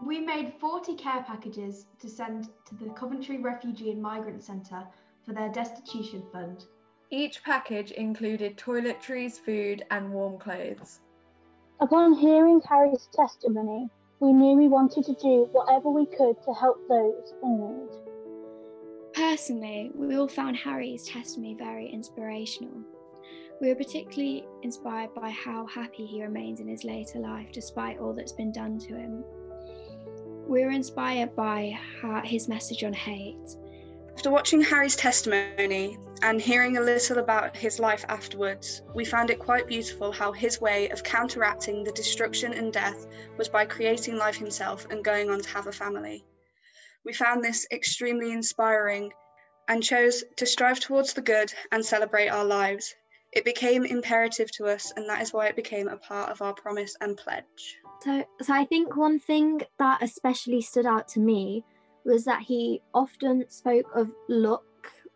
We made 40 care packages to send to the Coventry Refugee and Migrant Centre for their destitution fund. Each package included toiletries, food and warm clothes. Upon hearing Harry's testimony, we knew we wanted to do whatever we could to help those in need. Personally, we all found Harry's testimony very inspirational. We were particularly inspired by how happy he remains in his later life despite all that's been done to him. We were inspired by his message on hate. After watching Harry's testimony and hearing a little about his life afterwards, we found it quite beautiful how his way of counteracting the destruction and death was by creating life himself and going on to have a family. We found this extremely inspiring and chose to strive towards the good and celebrate our lives. It became imperative to us, and that is why it became a part of our promise and pledge. So I think one thing that especially stood out to me was that he often spoke of luck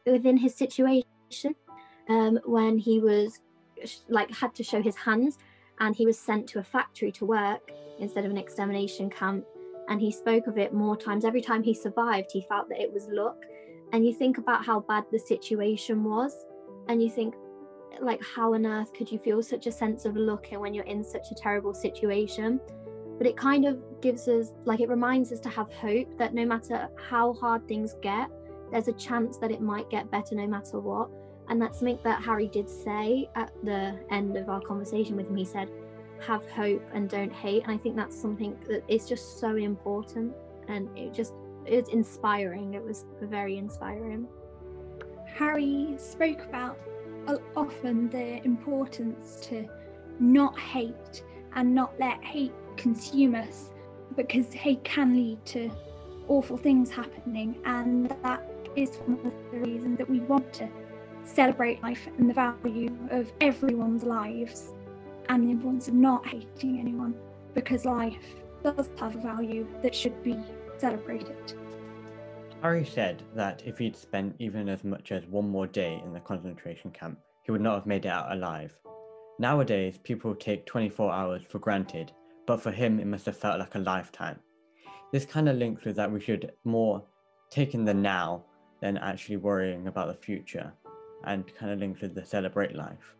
within his situation. When he was had to show his hands and he was sent to a factory to work instead of an extermination camp, and he spoke of it more times. Every time he survived, he felt that it was luck. And you think about how bad the situation was, and you think, how on earth could you feel such a sense of luck when you're in such a terrible situation? But it kind of gives us, it reminds us to have hope that no matter how hard things get, there's a chance that it might get better no matter what. And that's something that Harry did say at the end of our conversation with him. He said, have hope and don't hate. And I think that's something that is just so important, and it's inspiring. It was very inspiring. Harry spoke about often the importance to not hate and not let hate consume us, because hate can lead to awful things happening, and that is one of the reasons that we want to celebrate life and the value of everyone's lives and the importance of not hating anyone, because life does have a value that should be celebrated. Harry said that if he'd spent even as much as one more day in the concentration camp, he would not have made it out alive. Nowadays, people take 24 hours for granted, but for him, it must have felt like a lifetime. This kind of links with that we should more take in the now than actually worrying about the future, and kind of links with the celebrate life.